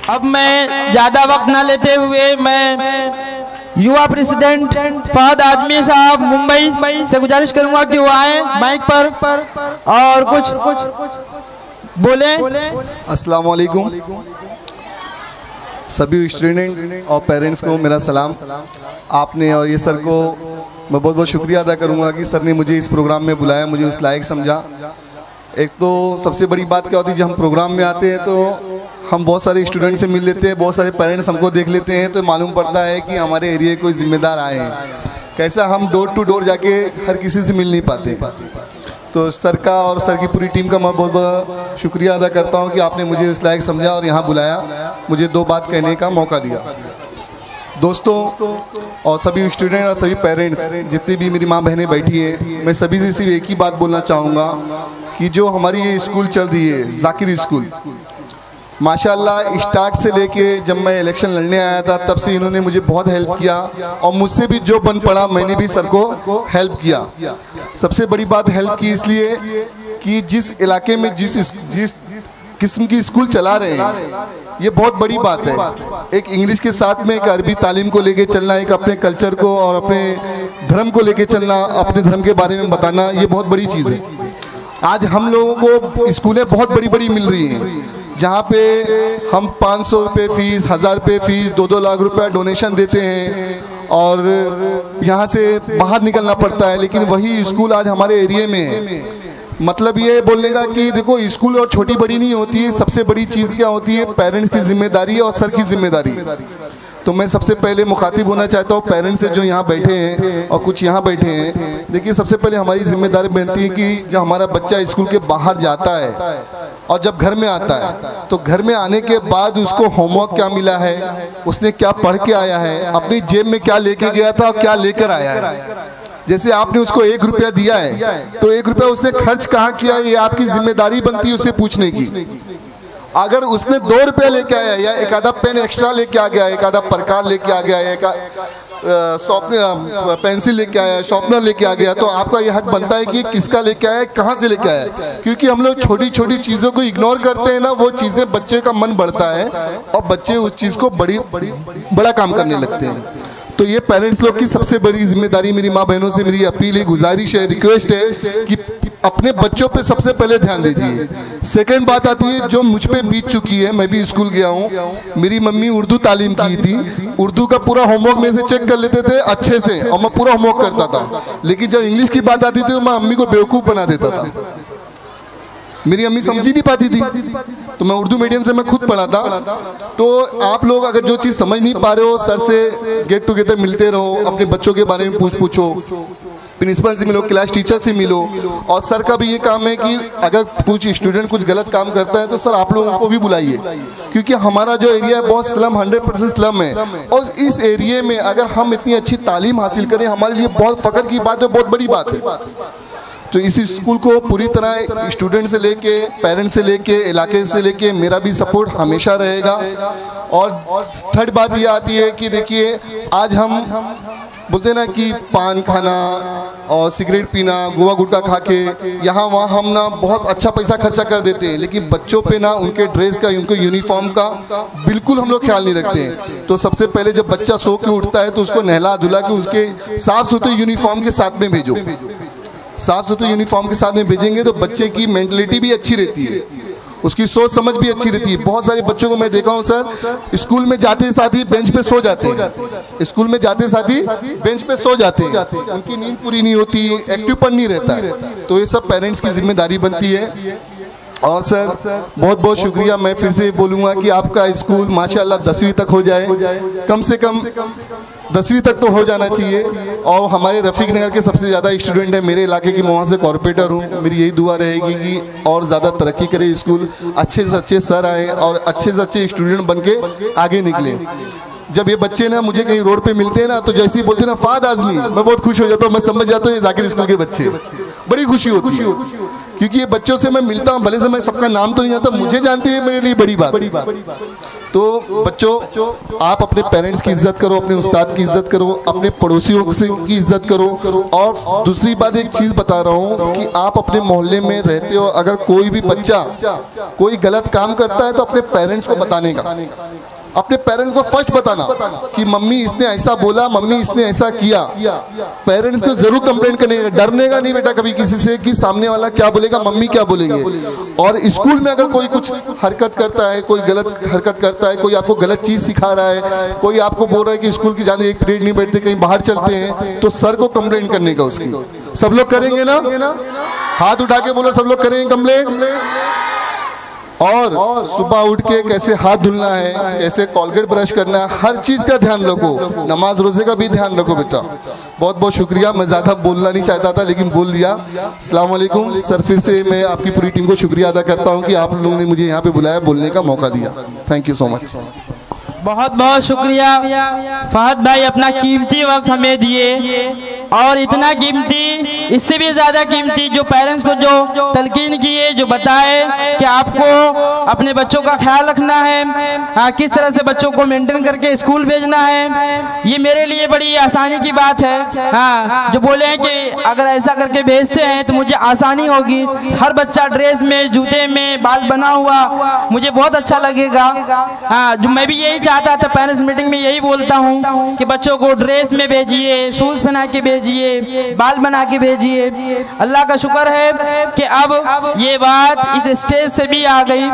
अब मैं ज्यादा वक्त ना लेते हुए मैं युवा प्रेसिडेंट फहद आजमी साहब मुंबई से गुजारिश करूंगा कि वो आए माइक पर और कुछ बोले। अस्सलाम वालेकुम सभी स्टूडेंट और पेरेंट्स को मेरा सलाम। आपने और ये सर को मैं बहुत बहुत शुक्रिया अदा करूंगा कि सर ने मुझे इस प्रोग्राम में बुलाया, मुझे इस लायक समझा। एक तो सबसे बड़ी बात क्या होती है, जब हम प्रोग्राम में आते हैं तो हम बहुत सारे स्टूडेंट से मिल लेते हैं, बहुत सारे पेरेंट्स हमको देख लेते हैं, तो मालूम पड़ता है कि हमारे एरिया कोई जिम्मेदार आए हैं। कैसा हम डोर टू डोर जाके हर किसी से मिल नहीं पाते। तो सर का और सर की पूरी टीम का मैं बहुत बहुत शुक्रिया अदा करता हूं कि आपने मुझे इस लायक समझा और यहाँ बुलाया, मुझे दो बात कहने का मौका दिया। दोस्तों और सभी स्टूडेंट और सभी पेरेंट्स, जितनी भी मेरी माँ बहनें बैठी हैं, मैं सभी से सिर्फ एक ही बात बोलना चाहूँगा कि जो हमारी ये स्कूल चल रही है जाकिर स्कूल, माशाल्लाह स्टार्ट से लेके जब मैं इलेक्शन लड़ने आया था तब से इन्होंने मुझे बहुत हेल्प किया और मुझसे भी जो बन पड़ा मैंने भी सर को हेल्प किया। सबसे बड़ी बात हेल्प की इसलिए कि जिस इलाके में जिस किस्म की स्कूल चला रहे हैं ये बहुत बड़ी बात है। एक इंग्लिश के साथ में एक अरबी तालीम को लेके चलना, एक अपने कल्चर को और अपने धर्म को लेके चलना, अपने धर्म के बारे में बताना, ये बहुत बड़ी चीज़ है। आज हम लोगों को स्कूलें बहुत बड़ी बड़ी मिल रही हैं जहाँ पे हम 500 रुपये फीस, 1000 रुपये फीस, 2-2 लाख रुपया डोनेशन देते हैं और यहाँ से बाहर निकलना पड़ता है, लेकिन वही स्कूल आज हमारे एरिया में है। मतलब ये बोलने का कि देखो स्कूल और छोटी बड़ी नहीं होती है, सबसे बड़ी चीज़ क्या होती है, पेरेंट्स की जिम्मेदारी और सर की जिम्मेदारी। तो मैं सबसे पहले मुखातिब होना चाहता हूँ पेरेंट्स से जो यहाँ बैठे हैं और कुछ यहाँ बैठे हैं। देखिए सबसे पहले हमारी जिम्मेदारी बनती है कि जब हमारा बच्चा स्कूल के बाहर जाता है और जब घर में आता है तो घर में आने के बाद उसको होमवर्क क्या मिला है, उसने क्या पढ़ के आया है, अपनी जेब में क्या लेके गया था और क्या लेकर आया है। जैसे आपने उसको 1 रुपया दिया है तो 1 रुपया उसने खर्च कहाँ किया, ये आपकी जिम्मेदारी बनती है उसे पूछने की। अगर उसने 2 रुपया लेके आया या एक आधा पेन एक्स्ट्रा लेके आ गया, एक आधा प्रकार लेके आ गया, एक पेंसिल लेके आया, शॉर्पनर लेके आ गया, तो आपका यह हक बनता है कि किसका लेके आया, कहाँ से लेके आया। क्योंकि हम लोग छोटी छोटी चीज़ों को इग्नोर करते हैं ना, वो चीज़ें बच्चे का मन बढ़ता है और बच्चे उस चीज़ को बड़ा काम करने लगते हैं। तो ये पेरेंट्स लोग की सबसे बड़ी जिम्मेदारी, मेरी माँ बहनों से मेरी अपील है, गुजारिश है, रिक्वेस्ट है कि अपने बच्चों पे सबसे पहले ध्यान दीजिए। सेकंड बात आती है जो मुझ पे बीत चुकी है, मैं भी स्कूल गया हूँ, मेरी मम्मी उर्दू तालीम की थी, उर्दू का पूरा होमवर्क में से चेक कर लेते थे अच्छे से और मैं पूरा होमवर्क करता था, लेकिन जब इंग्लिश की बात आती थी तो मैं अम्मी को बेवकूफ़ बना देता था। मेरी अम्मी समझी नहीं पाती थी, तो मैं उर्दू मीडियम से मैं खुद पढ़ा था। तो आप लोग अगर जो चीज़ समझ नहीं पा रहे हो, सर से गेट टुगेदर मिलते रहो, अपने बच्चों के बारे में पूछो, प्रिंसिपल से मिलो, क्लास टीचर से मिलो। और सर का भी ये काम है कि अगर कुछ स्टूडेंट कुछ गलत काम करता है तो सर आप लोगों को भी बुलाइए, क्योंकि हमारा जो एरिया है बहुत स्लम, 100% स्लम है। और इस एरिया में अगर हम इतनी अच्छी तालीम हासिल करें हमारे लिए बहुत फ़ख्र की बात है, बहुत बड़ी बात है। तो इस स्कूल को पूरी तरह स्टूडेंट से लेके, पेरेंट्स से लेके, इलाके से लेके मेरा भी सपोर्ट हमेशा रहेगा। और थर्ड बात ये आती है कि देखिए आज हम बोलते ना कि पान खाना और सिगरेट पीना, गोवा गुटखा खा के यहाँ वहाँ हम ना बहुत अच्छा पैसा खर्चा कर देते हैं, लेकिन बच्चों पे ना उनके ड्रेस का, उनके यूनिफॉर्म का बिल्कुल हम लोग ख्याल नहीं रखते हैं। तो सबसे पहले जब बच्चा सो के उठता है तो उसको नहला धुला के उसके साफ सुथरे यूनिफॉर्म के साथ में भेजो। साफ सुथरे यूनिफॉर्म के साथ में भेजेंगे तो बच्चे की मेंटलिटी भी अच्छी रहती है, उसकी सोच समझ भी अच्छी रहती है। बहुत सारे बच्चों को मैं देखा हूँ सर, स्कूल में जाते साथ ही बेंच पे सो जाते हैं, स्कूल में जाते साथ ही बेंच पे सो जाते हैं, उनकी नींद पूरी नहीं होती, एक्टिवपन नहीं रहता है। तो ये सब पेरेंट्स की जिम्मेदारी बनती है। और सर बहुत बहुत शुक्रिया, मैं फिर से बोलूँगा कि आपका स्कूल माशाल्लाह 10वीं तक हो जाए, कम से कम 10वीं तक तो हो जाना चाहिए। और हमारे रफ़ीक नगर के सबसे ज़्यादा स्टूडेंट है मेरे इलाके की, मैं वहाँ से कॉर्पोरेटर हूँ। मेरी यही दुआ रहेगी कि और ज़्यादा तरक्की करे स्कूल, अच्छे से अच्छे सर आए और अच्छे से अच्छे स्टूडेंट बन के आगे निकले। जब ये बच्चे ना मुझे कहीं रोड पे मिलते हैं ना तो जैसे ही बोलते हैं ना फहद आजमी, मैं बहुत खुश हो जाता हूँ, मैं समझ जाता हूँ ये जाकिर स्कूल के बच्चे, बड़ी खुशी होती है। क्योंकि ये बच्चों से मैं मिलता हूँ, भले से मैं सबका नाम तो नहीं जानता, मुझे जानते हैं मेरे लिए बड़ी बात। तो बच्चों, आप अपने पेरेंट्स की इज्जत करो, अपने उस्ताद की इज्जत करो, अपने पड़ोसियों से की इज्जत करो। और दूसरी बात एक चीज बता रहा हूँ कि आप अपने मोहल्ले में रहते हो, अगर कोई भी बच्चा कोई गलत काम करता है तो अपने पेरेंट्स को बताने का, अपने पेरेंट्स को फर्स्ट बताना कि मम्मी इसने ऐसा बोला, मम्मी इसने ऐसा किया। पेरेंट्स को जरूर कंप्लेंट करने का, डरने का नहीं बेटा कभी किसी से कि सामने वाला क्या बोलेगा, मम्मी क्या बोलेंगे। और स्कूल में अगर कोई कुछ हरकत करता है, कोई गलत हरकत करता है, कोई आपको गलत चीज सिखा रहा है, कोई आपको बोल रहा है कि स्कूल की जाने एक पीरियड नहीं बैठते, कहीं बाहर चलते हैं, तो सर को कंप्लेंट करने का उसकी। सब लोग करेंगे ना? हाथ उठा के बोलो, सब लोग करेंगे कंप्लेंट। और सुबह उठ के कैसे हाथ धुलना है, कैसे कॉलगेट ब्रश करना है, हर चीज का ध्यान रखो, नमाज रोजे का भी ध्यान रखो बेटा। बहुत बहुत शुक्रिया, मैं ज्यादा बोलना नहीं चाहता था लेकिन बोल दिया। अस्सलाम वालेकुम सर, फिर से मैं आपकी पूरी टीम को शुक्रिया अदा करता हूं कि आप लोगों ने मुझे यहाँ पे बुलाया, बोलने का मौका दिया। Thank you so much. बहुत बहुत शुक्रिया फहद भाई, अपना कीमती वक्त हमें दिए, और इतना कीमती, इससे भी ज्यादा कीमती जो पेरेंट्स को जो तलकीन किए, जो बताए कि आपको अपने बच्चों का ख्याल रखना है, किस तरह से बच्चों को मेंटेन करके स्कूल भेजना है। ये मेरे लिए बड़ी आसानी की बात है। हाँ, जो बोले हैं कि अगर ऐसा करके भेजते हैं तो मुझे आसानी होगी, हर बच्चा ड्रेस में, जूते में, बाल बना हुआ, मुझे बहुत अच्छा लगेगा। हाँ, जो मैं भी यही चाहता था, पेरेंट्स मीटिंग में यही बोलता हूँ कि बच्चों को ड्रेस में भेजिए, शूज पहना के भेजिए, बाल बना के भेजिए। अल्लाह का शुक्र है कि अब ये बात इस स्टेज से भी आ गई।